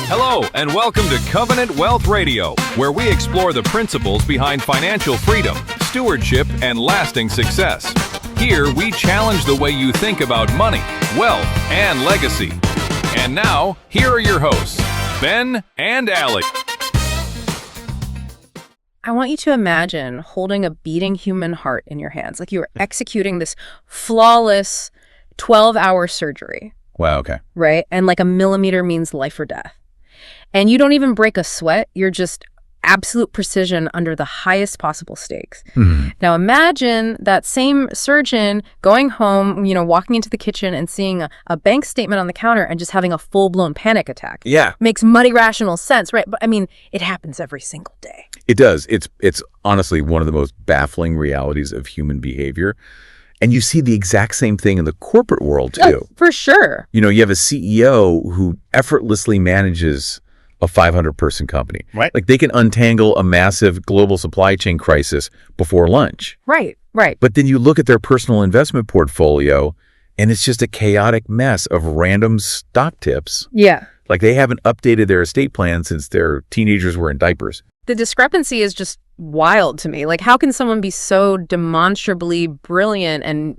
Hello, and welcome to Covenant Wealth Radio, where we explore the principles behind financial freedom, stewardship, and lasting success. Here, we challenge the way you think about money, wealth, and legacy. And now, here are your hosts, Ben and Allie. I want you to imagine holding a beating human heart in your hands, like you were executing this flawless 12-hour surgery. Wow, okay. Right? And like a millimeter means life or death. And you don't even break a sweat. You're just absolute precision under the highest possible stakes. Mm-hmm. Now imagine that same surgeon going home, walking into the kitchen and seeing a bank statement on the counter and just having a full-blown panic attack. Yeah. Makes muddy rational sense, right? But I mean, it happens every single day. It does. It's honestly one of the most baffling realities of human behavior. And you see the exact same thing in the corporate world, too. Oh, for sure. You have a CEO who effortlessly manages a 500-person company. Right. Like they can untangle a massive global supply chain crisis before lunch. Right. But then you look at their personal investment portfolio, and it's just a chaotic mess of random stock tips. Yeah. Like they haven't updated their estate plan since their teenagers were in diapers. The discrepancy is just wild to me. Like, how can someone be so demonstrably brilliant and,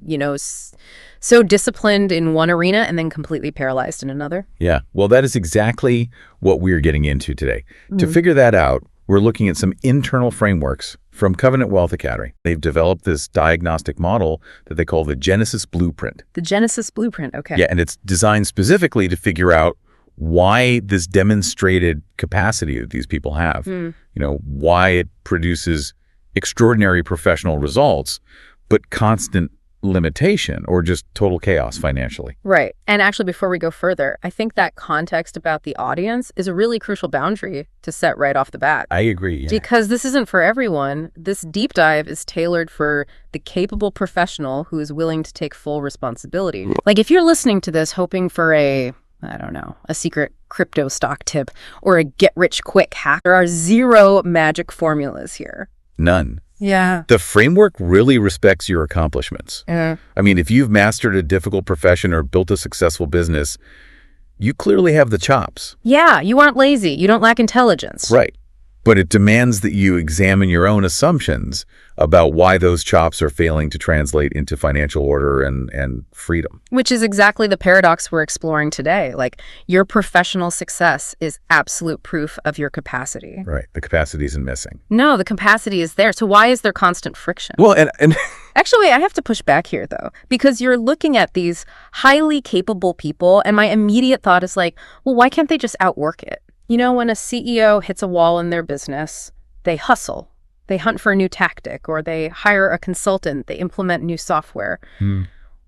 so disciplined in one arena and then completely paralyzed in another? Yeah, well, that is exactly what we're getting into today. To figure that out, we're looking at some internal frameworks from Covenant Wealth Academy. They've developed this diagnostic model that they call the Genesis Blueprint. The Genesis Blueprint, okay. Yeah, and it's designed specifically to figure out why this demonstrated capacity that these people have, why it produces extraordinary professional results, but constant limitation or just total chaos financially. Right. And actually, before we go further, I think that context about the audience is a really crucial boundary to set right off the bat. I agree. Yeah. Because this isn't for everyone. This deep dive is tailored for the capable professional who is willing to take full responsibility. Like if you're listening to this hoping for a secret crypto stock tip or a get-rich-quick hack, there are zero magic formulas here. None. Yeah. The framework really respects your accomplishments. Yeah. I mean, if you've mastered a difficult profession or built a successful business, you clearly have the chops. Yeah, you aren't lazy. You don't lack intelligence. Right. But it demands that you examine your own assumptions about why those chops are failing to translate into financial order and freedom. Which is exactly the paradox we're exploring today. Like, your professional success is absolute proof of your capacity. Right. The capacity isn't missing. No, the capacity is there. So why is there constant friction? Well, and Actually, wait, I have to push back here, though, because you're looking at these highly capable people, and my immediate thought is like, well, why can't they just outwork it? When a CEO hits a wall in their business, they hustle. They hunt for a new tactic, or they hire a consultant. They implement new software.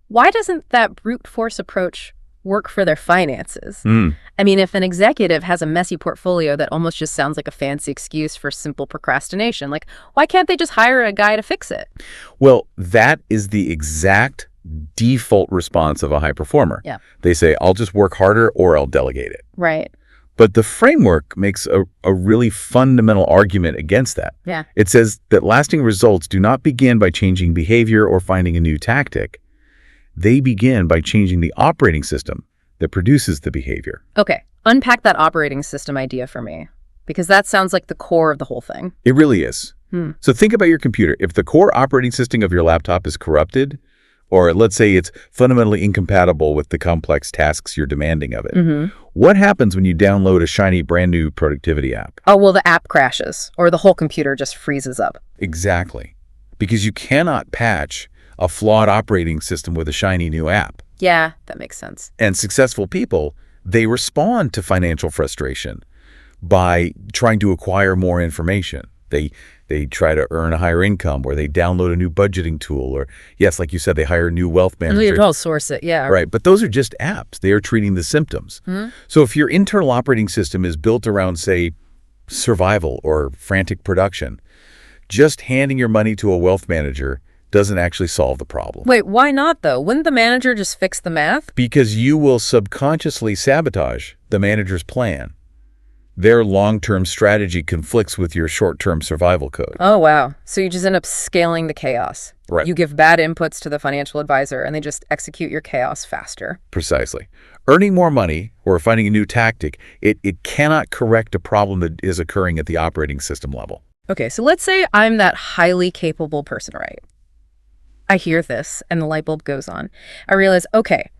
Why doesn't that brute force approach work for their finances? I mean, if an executive has a messy portfolio that almost just sounds like a fancy excuse for simple procrastination, like, why can't they just hire a guy to fix it? Well, that is the exact default response of a high performer. Yeah. They say, I'll just work harder or I'll delegate it. Right. But the framework makes a really fundamental argument against that. Yeah. It says that lasting results do not begin by changing behavior or finding a new tactic. They begin by changing the operating system that produces the behavior. Okay. Unpack that operating system idea for me, because that sounds like the core of the whole thing. It really is. So think about your computer. If the core operating system of your laptop is corrupted, or let's say it's fundamentally incompatible with the complex tasks you're demanding of it, what happens when you download a shiny brand new productivity app? Oh, well, the app crashes, or the whole computer just freezes up. Exactly. Because you cannot patch a flawed operating system with a shiny new app. Yeah, that makes sense. And successful people, they respond to financial frustration by trying to acquire more information. They try to earn a higher income, or they download a new budgeting tool, or, yes, like you said, they hire a new wealth manager. They'll source it, yeah. Right, but those are just apps. They are treating the symptoms. So if your internal operating system is built around, say, survival or frantic production, just handing your money to a wealth manager doesn't actually solve the problem. Wait, why not, though? Wouldn't the manager just fix the math? Because you will subconsciously sabotage the manager's plan. Their long-term strategy conflicts with your short-term survival code. Oh, wow. So you just end up scaling the chaos. Right. You give bad inputs to the financial advisor, and they just execute your chaos faster. Precisely. Earning more money or finding a new tactic, it cannot correct a problem that is occurring at the operating system level. Okay, so let's say I'm that highly capable person, right? I hear this, and the light bulb goes on. I realize, okay,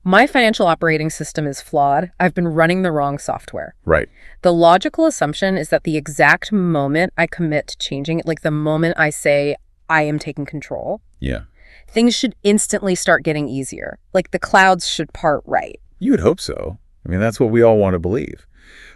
my financial operating system is flawed. I've been running the wrong software. Right. The logical assumption is that the exact moment I commit to changing it, like the moment I say I am taking control, Yeah. things should instantly start getting easier. Like the clouds should part right. You would hope so. I mean, that's what we all want to believe.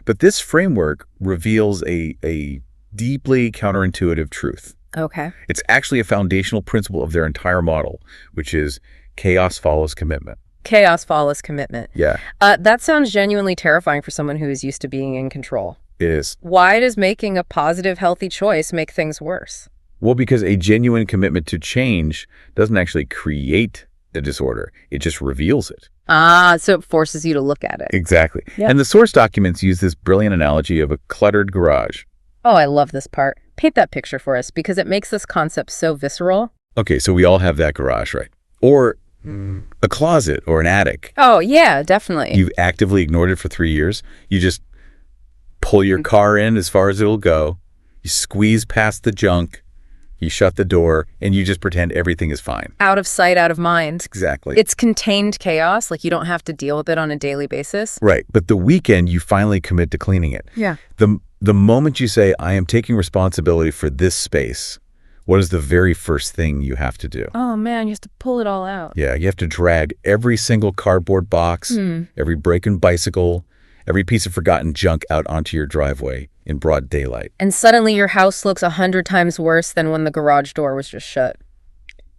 But this framework reveals a deeply counterintuitive truth. Okay. It's actually a foundational principle of their entire model, which is chaos follows commitment. Chaos follows commitment. Yeah, That sounds genuinely terrifying for someone who is used to being in control. it is. Why does making a positive, healthy choice make things worse? Well, because a genuine commitment to change doesn't actually create the disorder. It just reveals it. So it forces you to look at it. Exactly. Yep. And the source documents use this brilliant analogy of a cluttered garage. Oh, I love this part. Paint that picture for us because it makes this concept so visceral. Okay, so we all have that garage, right? Or a closet or an attic. Oh, yeah, definitely. You've actively ignored it for 3 years. You just pull your car in as far as it'll go. You squeeze past the junk. You shut the door, and you just pretend everything is fine. Out of sight, out of mind. Exactly. It's contained chaos. Like you don't have to deal with it on a daily basis. Right. But the weekend, you finally commit to cleaning it. Yeah. The moment you say, I am taking responsibility for this space, what is the very first thing you have to do? Oh, man, you have to pull it all out. Yeah, you have to drag every single cardboard box, every broken bicycle, every piece of forgotten junk out onto your driveway in broad daylight. And suddenly your house looks 100 times worse than when the garage door was just shut.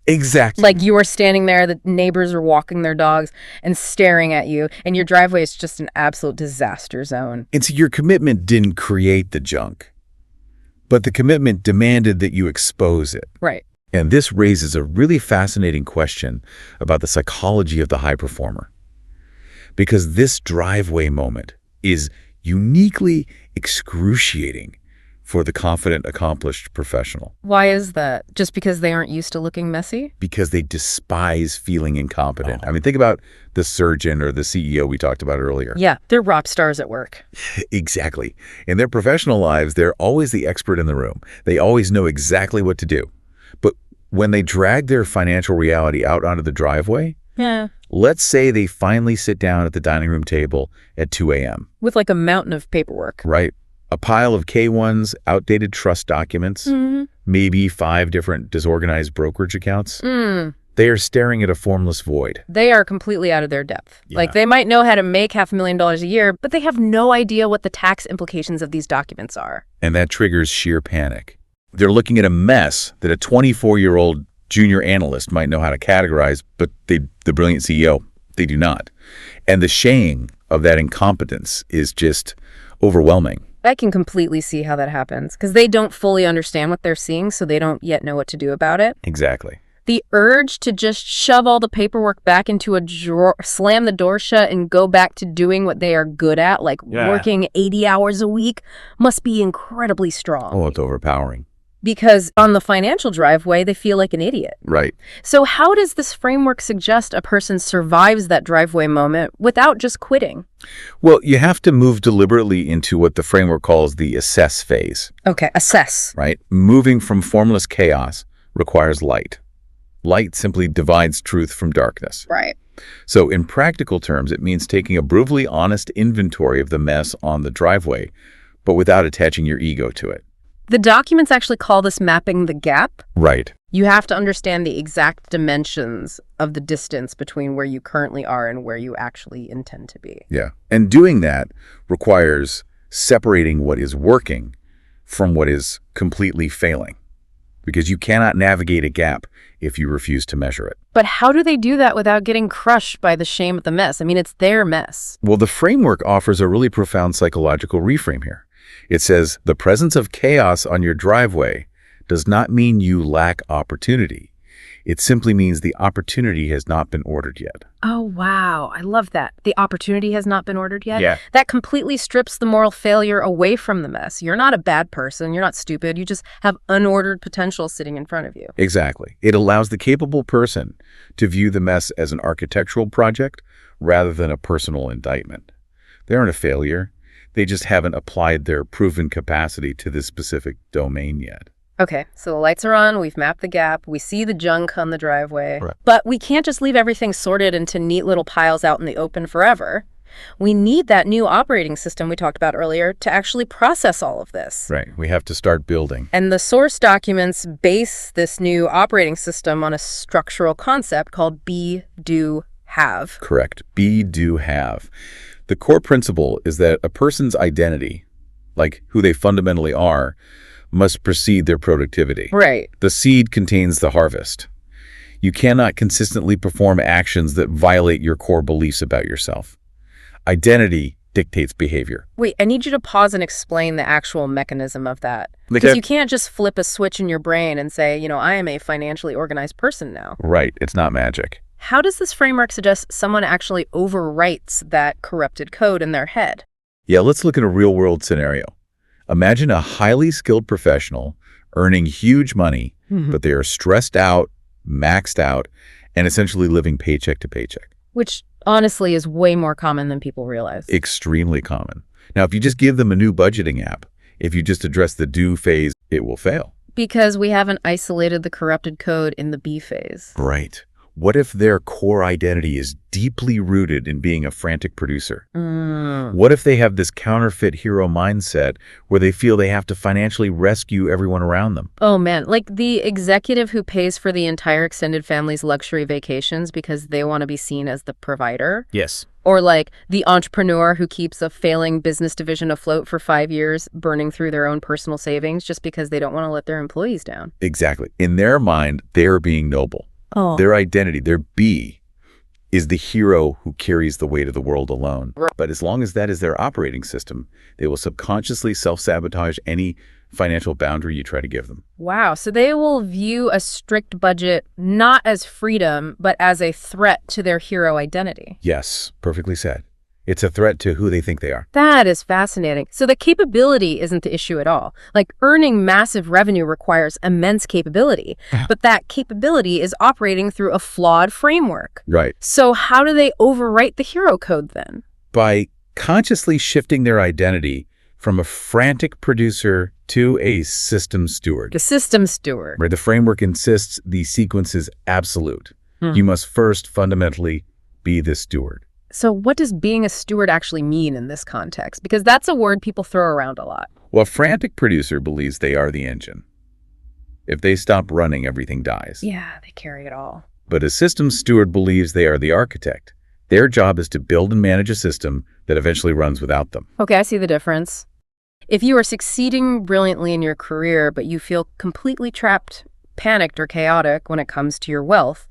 Exactly. Like you are standing there, the neighbors are walking their dogs and staring at you, and your driveway is just an absolute disaster zone. And so your commitment didn't create the junk, but the commitment demanded that you expose it. Right. And this raises a really fascinating question about the psychology of the high performer. Because this driveway moment is uniquely excruciating for the confident, accomplished professional. Why is that? Just because they aren't used to looking messy? Because they despise feeling incompetent. I mean, think about the surgeon or the CEO we talked about earlier. Yeah, they're rock stars at work. Exactly. In their professional lives, they're always the expert in the room. They always know exactly what to do. But when they drag their financial reality out onto the driveway, Yeah. let's say they finally sit down at the dining room table at 2 a.m. With like a mountain of paperwork. Right? A pile of K-1s, outdated trust documents, maybe 5 different disorganized brokerage accounts. They are staring at a formless void. They are completely out of their depth. Yeah. Like they might know how to make $500,000 a year, but they have no idea what the tax implications of these documents are. And that triggers sheer panic. They're looking at a mess that a 24-year-old junior analyst might know how to categorize, but the brilliant CEO, they do not. And the shame of that incompetence is just overwhelming. I can completely see how that happens because they don't fully understand what they're seeing, so they don't yet know what to do about it. Exactly. The urge to just shove all the paperwork back into a drawer, slam the door shut, and go back to doing what they are good at, like working 80 hours a week, must be incredibly strong. Oh, it's overpowering. Because on the financial driveway, they feel like an idiot. Right. So how does this framework suggest a person survives that driveway moment without just quitting? Well, you have to move deliberately into what the framework calls the assess phase. Okay, assess. Right? Moving from formless chaos requires light. Light simply divides truth from darkness. Right. So in practical terms, it means taking a brutally honest inventory of the mess on the driveway, but without attaching your ego to it. The documents actually call this mapping the gap. Right. You have to understand the exact dimensions of the distance between where you currently are and where you actually intend to be. Yeah. And doing that requires separating what is working from what is completely failing, because you cannot navigate a gap if you refuse to measure it. But how do they do that without getting crushed by the shame of the mess? I mean, it's their mess. Well, the framework offers a really profound psychological reframe here. It says the presence of chaos on your driveway does not mean you lack opportunity. It simply means the opportunity has not been ordered yet. Oh, wow. I love that. The opportunity has not been ordered yet? Yeah. That completely strips the moral failure away from the mess. You're not a bad person. You're not stupid. You just have unordered potential sitting in front of you. Exactly. It allows the capable person to view the mess as an architectural project rather than a personal indictment. They aren't a failure. They just haven't applied their proven capacity to this specific domain yet. Okay, so the lights are on, we've mapped the gap, we see the junk on the driveway. Right. But we can't just leave everything sorted into neat little piles out in the open forever. We need that new operating system we talked about earlier to actually process all of this. Right. We have to start building. And the source documents base this new operating system on a structural concept called be, do, have. Correct. Be, do, have. The core principle is that a person's identity, like who they fundamentally are, must precede their productivity. Right. The seed contains the harvest. You cannot consistently perform actions that violate your core beliefs about yourself. Identity dictates behavior. Wait, I need you to pause and explain the actual mechanism of that. Because you can't just flip a switch in your brain and say, I am a financially organized person now. Right. It's not magic. How does this framework suggest someone actually overwrites that corrupted code in their head? Yeah, let's look at a real-world scenario. Imagine a highly skilled professional earning huge money, but they are stressed out, maxed out, and essentially living paycheck to paycheck. Which, honestly, is way more common than people realize. Extremely common. Now, if you just give them a new budgeting app, if you just address the do phase, it will fail. Because we haven't isolated the corrupted code in the be phase. Right. What if their core identity is deeply rooted in being a frantic producer? What if they have this counterfeit hero mindset where they feel they have to financially rescue everyone around them? Oh, man. Like the executive who pays for the entire extended family's luxury vacations because they want to be seen as the provider? Yes. Or like the entrepreneur who keeps a failing business division afloat for 5 years, burning through their own personal savings just because they don't want to let their employees down. Exactly. In their mind, they're being noble. Oh. Their identity, their be, is the hero who carries the weight of the world alone. But as long as that is their operating system, they will subconsciously self-sabotage any financial boundary you try to give them. Wow. So they will view a strict budget not as freedom, but as a threat to their hero identity. Yes, perfectly said. It's a threat to who they think they are. That is fascinating. So the capability isn't the issue at all. Like earning massive revenue requires immense capability, but that capability is operating through a flawed framework. Right. So how do they overwrite the hero code then? By consciously shifting their identity from a frantic producer to a system steward. The system steward. Where the framework insists the sequence is absolute. You must first fundamentally be the steward. So what does being a steward actually mean in this context? Because that's a word people throw around a lot. Well, a frantic producer believes they are the engine. If they stop running, everything dies. Yeah, they carry it all. But a systems steward believes they are the architect. Their job is to build and manage a system that eventually runs without them. Okay, I see the difference. If you are succeeding brilliantly in your career, but you feel completely trapped, panicked, or chaotic when it comes to your wealth,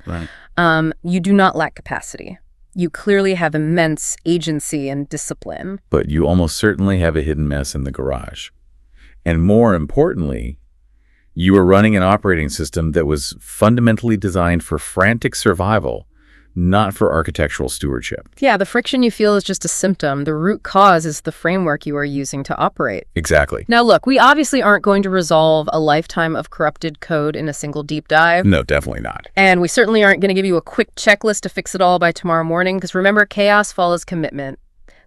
you do not lack capacity. You clearly have immense agency and discipline. But you almost certainly have a hidden mess in the garage. And more importantly, you are running an operating system that was fundamentally designed for frantic survival, not for architectural stewardship. Yeah, the friction you feel is just a symptom. The root cause is the framework you are using to operate. Exactly. Now, look, we obviously aren't going to resolve a lifetime of corrupted code in a single deep dive. No, definitely not. And we certainly aren't going to give you a quick checklist to fix it all by tomorrow morning, because remember, chaos follows commitment.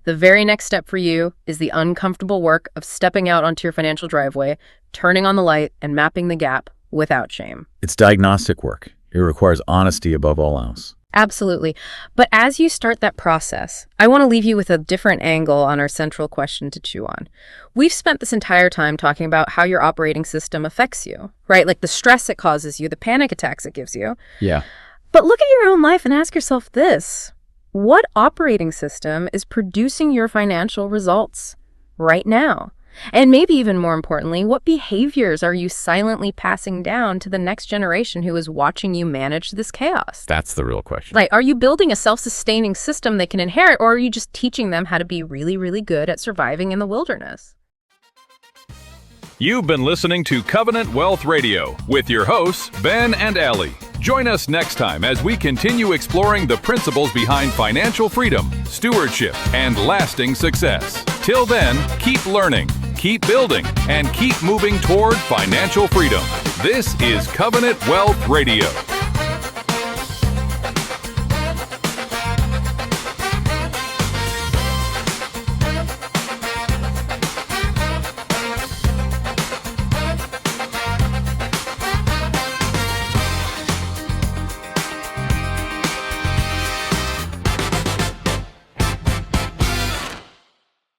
The very next step for you is the uncomfortable work of stepping out onto your financial driveway, turning on the light, and mapping the gap without shame. It's diagnostic work. It requires honesty above all else. Absolutely. But as you start that process, I want to leave you with a different angle on our central question to chew on. We've spent this entire time talking about how your operating system affects you, right? Like the stress it causes you, the panic attacks it gives you. Yeah. But look at your own life and ask yourself this. What operating system is producing your financial results right now? And maybe even more importantly, what behaviors are you silently passing down to the next generation who is watching you manage this chaos? That's the real question. Like, are you building a self-sustaining system they can inherit, or are you just teaching them how to be really, really good at surviving in the wilderness? You've been listening to Covenant Wealth Radio with your hosts, Ben and Allie. Join us next time as we continue exploring the principles behind financial freedom, stewardship, and lasting success. Till then, keep learning, keep building, and keep moving toward financial freedom. This is Covenant Wealth Radio.